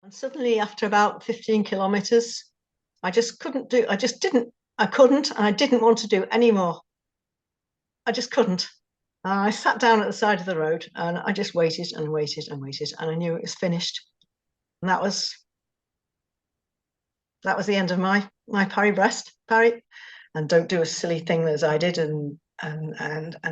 And suddenly, after about 15 kilometers, I just couldn't do, I just didn't, I couldn't, and I didn't want to do any more. I just couldn't. I sat down at the side of the road and I just waited and waited and waited, and I knew it was finished. And that was the end of my Paris-Brest, Paris. And don't do a silly thing as I did and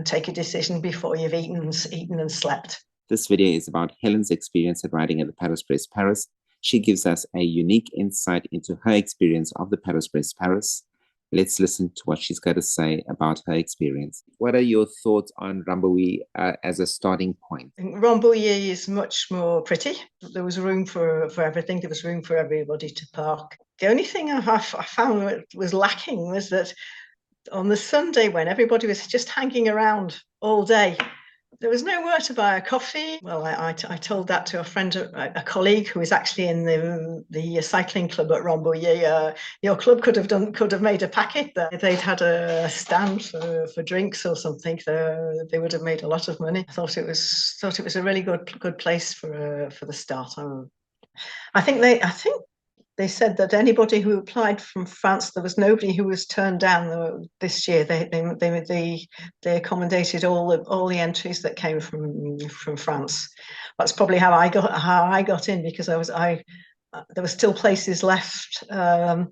take a decision before you've eaten and slept. This video is about Helen's experience at riding at the Paris-Brest-Paris. She gives us a unique insight into her experience of the Paris-Brest-Paris. Let's listen to what she's got to say about her experience. What are your thoughts on Rambouillet as a starting point? Rambouillet is much more pretty. There was room for everything. There was room for everybody to park. The only thing I found was lacking was that on the Sunday, when everybody was just hanging around all day, there was nowhere to buy a coffee. Well, I told that to a friend, a colleague who is actually in the cycling club at Rambouillet. Your club could have made a packet there. If they'd had a stand for drinks or something, they would have made a lot of money. I thought it was a really good place for the start. I think they said that anybody who applied from France, there was nobody who was turned down this year. They accommodated all the entries that came from France. That's probably how I got in, because there were still places left. I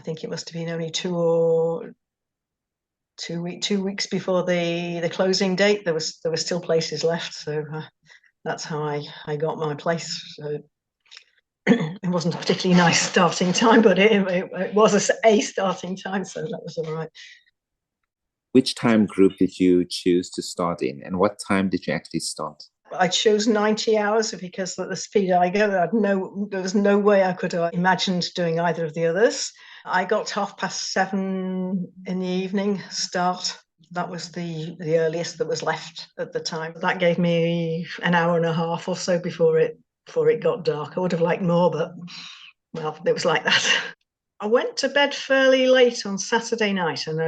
think it must have been only 2 weeks before the closing date. There were still places left, so that's how I got my place. So, it wasn't a particularly nice starting time, but it was a starting time, so that was all right. Which time group did you choose to start in, and what time did you actually start? I chose 90 hours because at the speed I go, there was no way I could have imagined doing either of the others. I got 7:30 in the evening start. That was the earliest that was left at the time. That gave me an hour and a half or so before it got dark. I would have liked more, but well, it was like that. I went to bed fairly late on Saturday night, and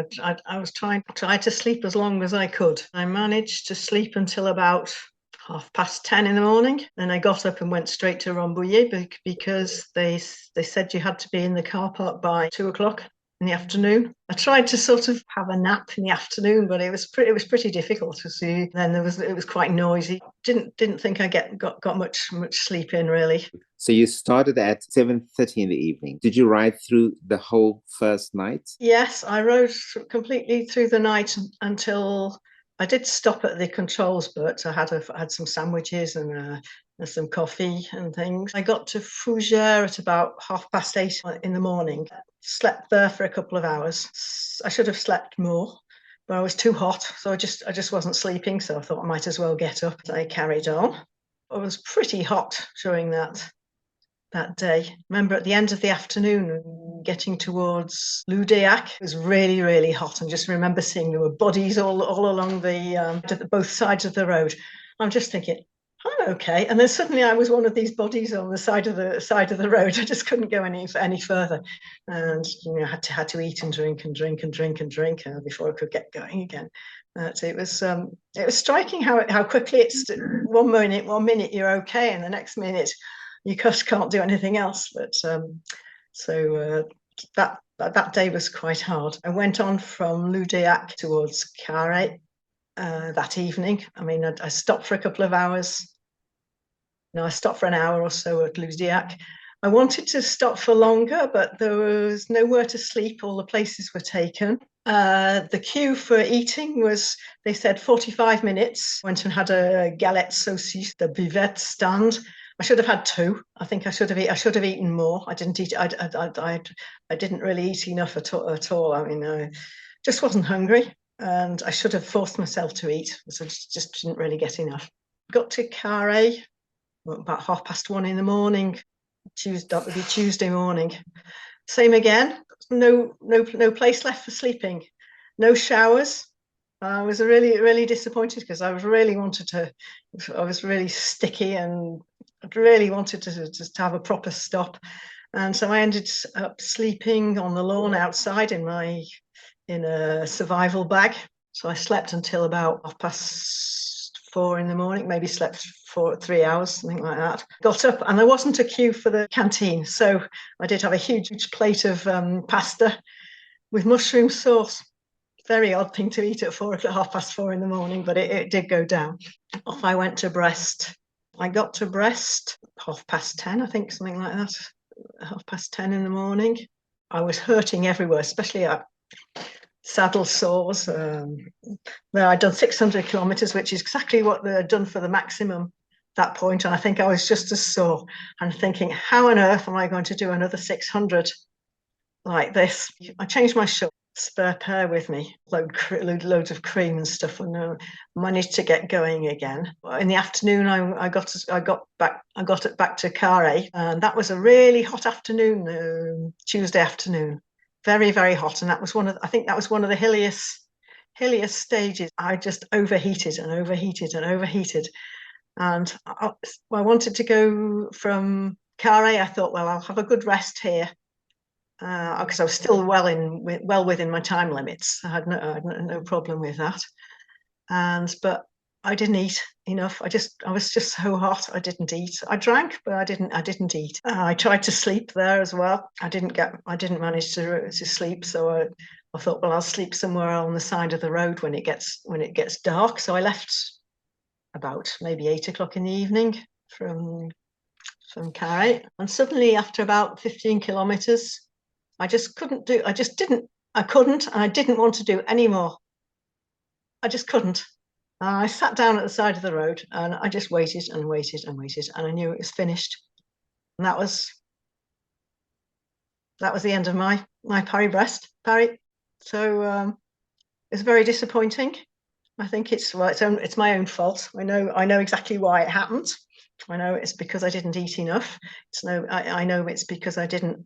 I was trying to sleep as long as I could. I managed to sleep until about 10:30 in the morning. Then I got up and went straight to Rambouillet because they said you had to be in the car park by 2:00 in the afternoon. I tried to sort of have a nap in the afternoon, but it was pretty difficult to see. Then it was quite noisy. Didn't think I got much sleep in, really. So you started at 7:30 in the evening. Did you ride through the whole first night? Yes, I rode completely through the night until I did stop at the controls, but I had some sandwiches and some coffee and things. I got to Fougères at about 8:30 in the morning. Slept there for a couple of hours. I should have slept more, but I was too hot, so I just wasn't sleeping. So I thought I might as well get up. I carried on. I was pretty hot during that day. Remember, at the end of the afternoon, getting towards Loudéac, it was really, really hot. And just remember seeing there were bodies all along both sides of the road. I'm just thinking, I'm okay. And then suddenly I was one of these bodies on the side of the road. I just couldn't go any further, and had to eat and drink before I could get going again. It was striking how quickly it's one minute you're okay, and the next minute you just can't do anything else. But that day was quite hard. I went on from Loudéac towards Carhaix that evening. I mean, I stopped for a couple of hours. No, I stopped for an hour or so at Loudéac. I wanted to stop for longer, but there was nowhere to sleep. All the places were taken. The queue for eating was, they said, 45 minutes. Went and had a galette saucisse, the buvette stand. I should have had 2. I think I should have eaten more. I didn't eat. I didn't really eat enough at all. I mean, I just wasn't hungry, and I should have forced myself to eat. So I just didn't really get enough. Got to Carhaix about 1:30 in the morning. That would be Tuesday morning. Same again. No place left for sleeping. No showers. I was really disappointed because I was really sticky, and I really wanted to have a proper stop. And so I ended up sleeping on the lawn outside in a survival bag. So I slept until about 4 in the morning, maybe slept for 3 hours, something like that. Got up and there wasn't a queue for the canteen. So I did have a huge plate of pasta with mushroom sauce. Very odd thing to eat at 4:30 in the morning, but it did go down. Off I went to Brest. I got to Brest 10:30, I think, something like that. 10:30 in the morning. I was hurting everywhere, especially at saddle sores. I'd done 600 kilometers, which is exactly what they'd done for the maximum at that point. And I think I was just as sore and thinking, how on earth am I going to do another 600 like this? I changed my shorts, spare pair with me, loads of cream and stuff, and managed to get going again. In the afternoon, I got it back to Carre, and that was a really hot afternoon, Tuesday afternoon, very, very hot, and that was one of the hilliest stages. I just overheated, and I wanted to go from Carre. I thought, well, I'll have a good rest here, because I was still well within my time limits. I had no problem with that, but I didn't eat enough. I was just so hot. I didn't eat. I drank, but I didn't eat. I tried to sleep there as well. I didn't manage to sleep. So I thought, well, I'll sleep somewhere on the side of the road when it gets dark. So I left about maybe 8 o'clock in the evening from Carre, and suddenly after about 15 kilometers, I couldn't, and I didn't want to do any more. I just couldn't. I sat down at the side of the road and I just waited, and I knew it was finished. And that was the end of my Paris. So it's very disappointing. I think it's my own fault. I know exactly why it happened. I know it's because I didn't eat enough. I know it's because I didn't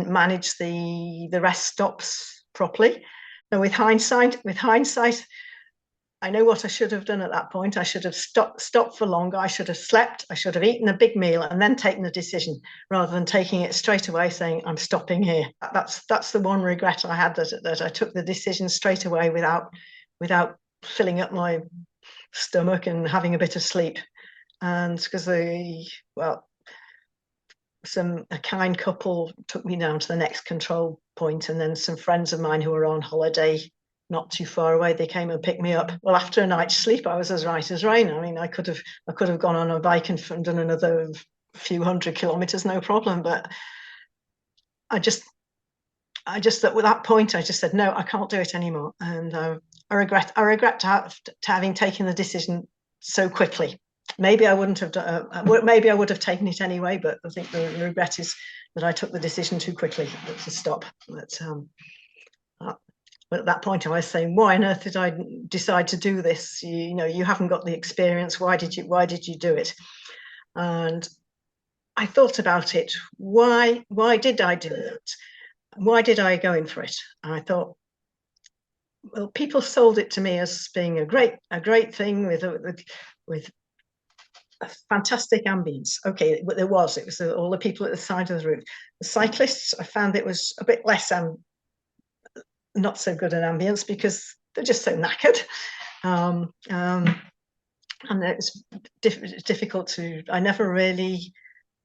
manage the rest stops properly. Now, with hindsight, I know what I should have done at that point. I should have stopped for longer. I should have slept. I should have eaten a big meal and then taken the decision, rather than taking it straight away, saying I'm stopping here. That's the one regret I had, that I took the decision straight away without filling up my stomach and having a bit of sleep. And because a kind couple took me down to the next control point, and then some friends of mine who were on holiday not too far away, they came and picked me up. Well, after a night's sleep, I was as right as rain. I mean, I could have gone on a bike and done another few hundred kilometers, no problem. But I just at that point, I just said, no, I can't do it anymore. And I regret having taken the decision so quickly. Maybe I wouldn't have done. Maybe I would have taken it anyway. But I think the regret is that I took the decision too quickly to stop. But at that point, I was saying, why on earth did I decide to do this? You haven't got the experience. Why did you do it? And I thought about it. Why did I do that? Why did I go in for it? And I thought, well, people sold it to me as being a great thing with a fantastic ambience. Okay, but it was all the people at the side of the route. The cyclists, I found it was a bit less not so good an ambience, because they're just so knackered, and it's difficult to. I never really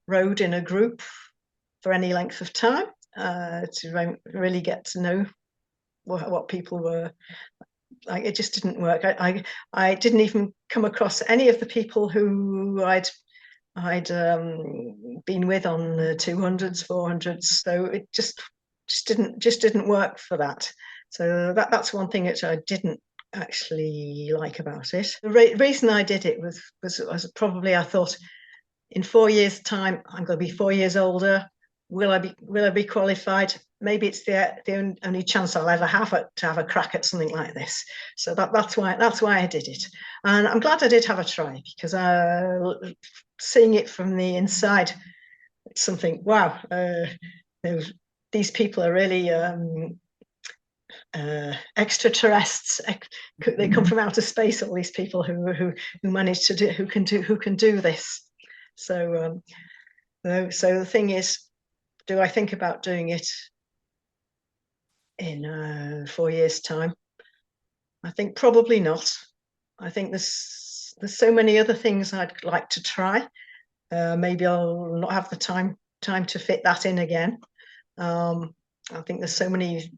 rode in a group for any length of time to really get to know what people were like. It just didn't work. I didn't even come across any of the people who I'd been with on the 200s, 400s. So it just didn't work for that. So that's one thing which I didn't actually like about it. The reason I did it was probably, I thought, in 4 years' time, I'm going to be 4 years older. Will I be qualified? Maybe it's the only chance I'll ever have to have a crack at something like this. So that's why I did it. And I'm glad I did have a try, because seeing it from the inside, it's something. Wow. These people are really extraterrestrials. They come from outer space. All these people who manage to do, who can do this. So the thing is, do I think about doing it in 4 years' time? I think probably not. I think there's so many other things I'd like to try. Maybe I'll not have the time to fit that in again. I think there's so many,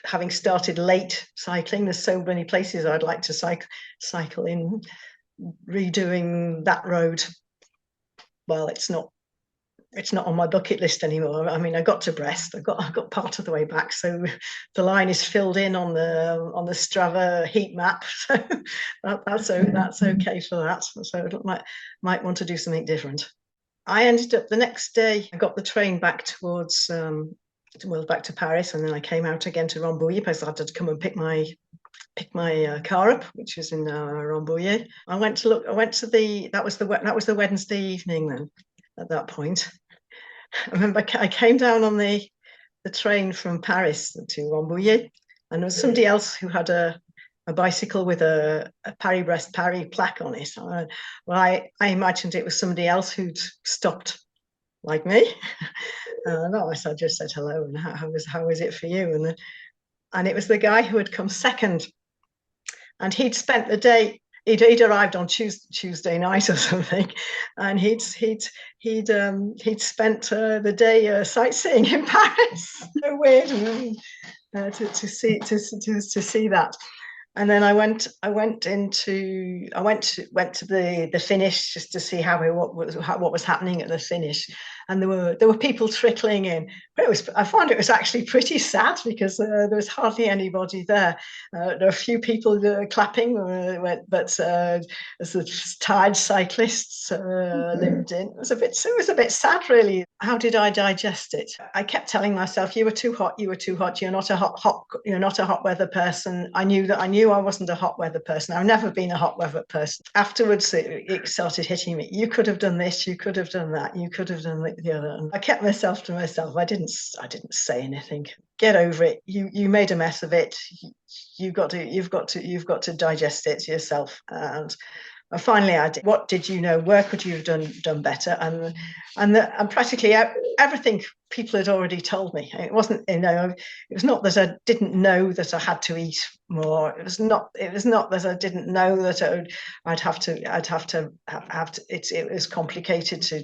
having started late cycling, there's so many places I'd like to cycle in. Redoing that road, well, it's not on my bucket list anymore. I mean, I got to Brest, I got part of the way back, so the line is filled in on the Strava heat map, so that's okay for that. So I might want to do something different. I ended up the next day, I got the train back towards back to Paris, and then I came out again to Rambouillet because I had to come and pick my car up, which was in Rambouillet. I went to that was the Wednesday evening then. At that point, I remember I came down on the train from Paris to Rambouillet, and there was somebody else who had a bicycle with a Paris-Brest-Paris plaque on it. I imagined it was somebody else who'd stopped like me. No, I just said hello, and how is it for you? And it was the guy who had come second, and he'd spent the day. He'd arrived on Tuesday night or something, and he'd spent the day sightseeing in Paris. So weird to see that. And then I went to the finish just to see what was happening at the finish, and there were people trickling in. But I found it was actually pretty sad because there was hardly anybody there. There were a few people clapping, but as the tired cyclists limped in, it was a bit sad, really. How did I digest it? I kept telling myself, "You were too hot. You were too hot. You're not a hot weather person." I knew I wasn't a hot weather person. I've never been a hot weather person. Afterwards, it started hitting me. You could have done this. You could have done that. You could have done the other. And I kept myself to myself. I didn't say anything. Get over it. You made a mess of it. You've got to digest it yourself. And finally, I did. What did you know? Where could you have done better? And practically everything people had already told me. It wasn't, it was not that I didn't know that I had to eat more. It was not that I didn't know that I'd have to. It was complicated to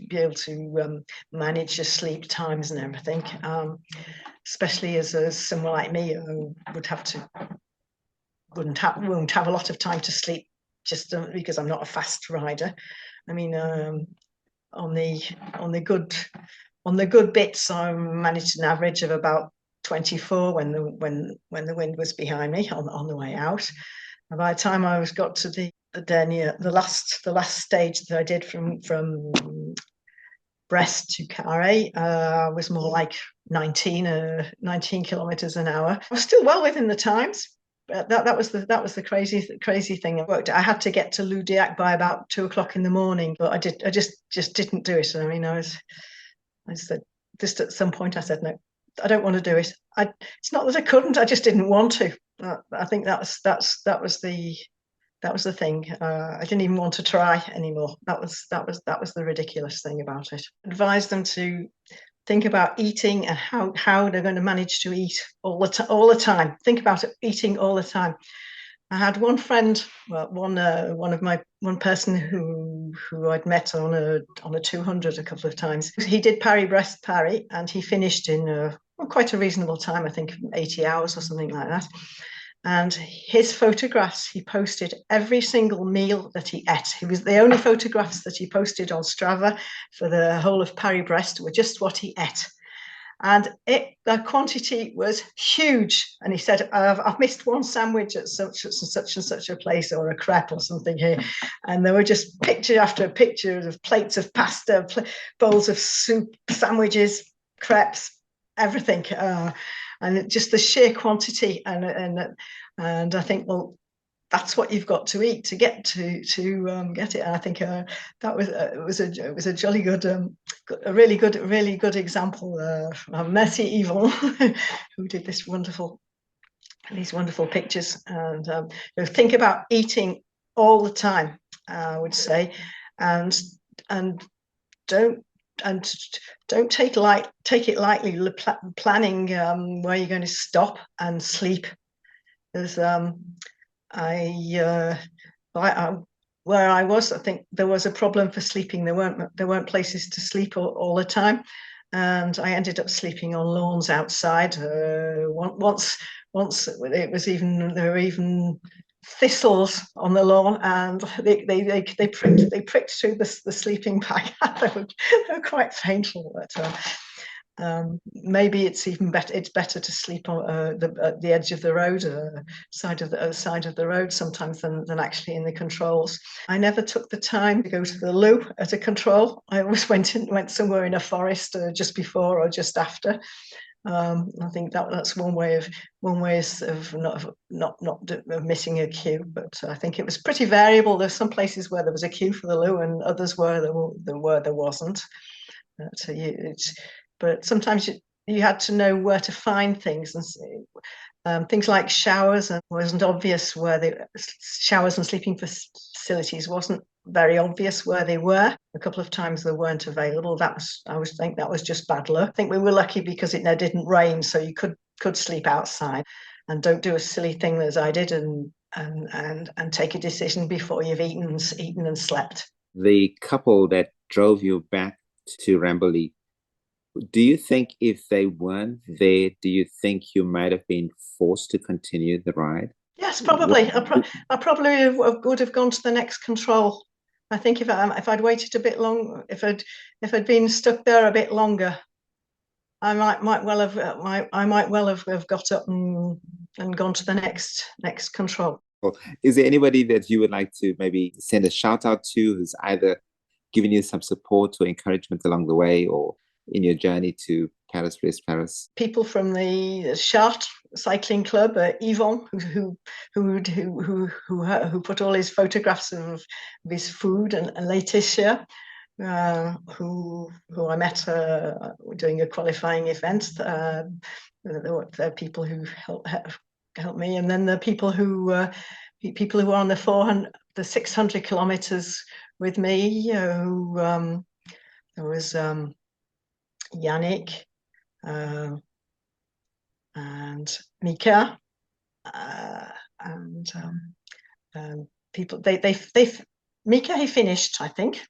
be able to manage your sleep times and everything. Especially as someone like me who won't have a lot of time to sleep, just because I'm not a fast rider. I mean, on the good bits, I managed an average of about 24 when the wind was behind me on the way out. And by the time I got to the last stage that I did from Brest to Carré, was more like 19 kilometers an hour. I was still well within the times. That was the crazy thing. I had to get to Loudiac by about 2:00 in the morning, but I just didn't do it. I mean, I said, just at some point I said, no, I don't want to do it. It's not that I couldn't, I just didn't want to. I think that was the thing. I didn't even want to try anymore. That was the ridiculous thing about it. Advise them to think about eating and how they're going to manage to eat all the time. Think about eating all the time. I had one friend, one person who I'd met on a 200 a couple of times. He did Paris-Brest-Paris, and he finished in quite a reasonable time, I think 80 hours or something like that. And his photographs, he posted every single meal that he ate. It was the only photographs that he posted on Strava for the whole of Paris-Brest were just what he ate. And the quantity was huge. And he said, I've missed one sandwich at such and such a place, or a crepe or something here. And there were just picture after picture of plates of pasta, bowls of soup, sandwiches, crepes, everything. And just the sheer quantity, and I think, well, that's what you've got to eat to get get it. And I think that was it was a jolly good, a really good example of Mercy Yvon, who did these wonderful pictures. And think about eating all the time, I would say, and don't take it lightly. Planning where you're going to stop and sleep. There's I, I where I was, I think there was a problem for sleeping. There weren't places to sleep all the time, and I ended up sleeping on lawns outside. Once there were even thistles on the lawn, and they pricked through the sleeping bag. They were quite painful, but maybe it's even better. It's better to sleep on at the edge of the road, side of the road sometimes than actually in the controls. I never took the time to go to the loo at a control. I always went somewhere in a forest just before or just after. I think that's one way of not missing a queue. But I think it was pretty variable. There's some places where there was a queue for the loo, and others where there wasn't. But sometimes you had to know where to find things, and things like showers, and it wasn't obvious where the showers and sleeping facilities wasn't very obvious where they were. A couple of times they weren't available. I think that was just bad luck. I think we were lucky because it didn't rain, so you could sleep outside, and don't do a silly thing as I did and take a decision before you've eaten and slept. The couple that drove you back to Rambouillet, do you think if they weren't there, do you think you might have been forced to continue the ride? Yes, probably. I probably would have gone to the next control. I think if I'd waited a bit long, if I'd been stuck there a bit longer, I might well have got up and gone to the next control. Is there anybody that you would like to maybe send a shout out to who's either giving you some support or encouragement along the way or in your journey to Paris-Brest-Paris? People from the Chartres cycling club, Yvon, who put all his photographs of his food, and Laetitia, who I met doing a qualifying event. There are people who helped me, and then the people who were on the 600 kilometers with me. There was Yannick and Mika, and people. Mika, he finished, I think,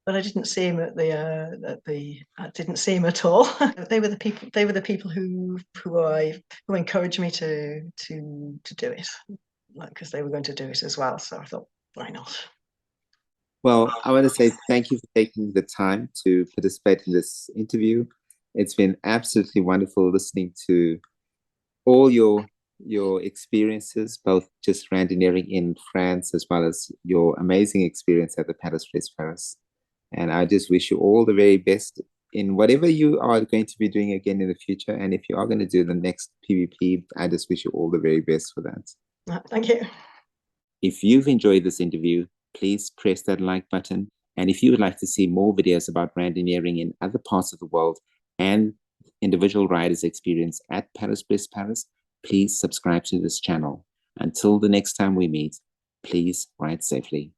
but I didn't see him I didn't see him at all. They were the people who encouraged me to do it, because they were going to do it as well. So I thought, why not? Well, I want to say thank you for taking the time to participate in this interview. It's been absolutely wonderful listening to all your experiences, both just randonneuring in France as well as your amazing experience at the Paris-Brest-Paris. And I just wish you all the very best in whatever you are going to be doing again in the future. And if you are going to do the next PVP, I just wish you all the very best for that. Thank you. If you've enjoyed this interview, please press that like button. And if you would like to see more videos about randonneuring in other parts of the world and individual riders' experience at Paris-Brest-Paris, please subscribe to this channel. Until the next time we meet, please ride safely.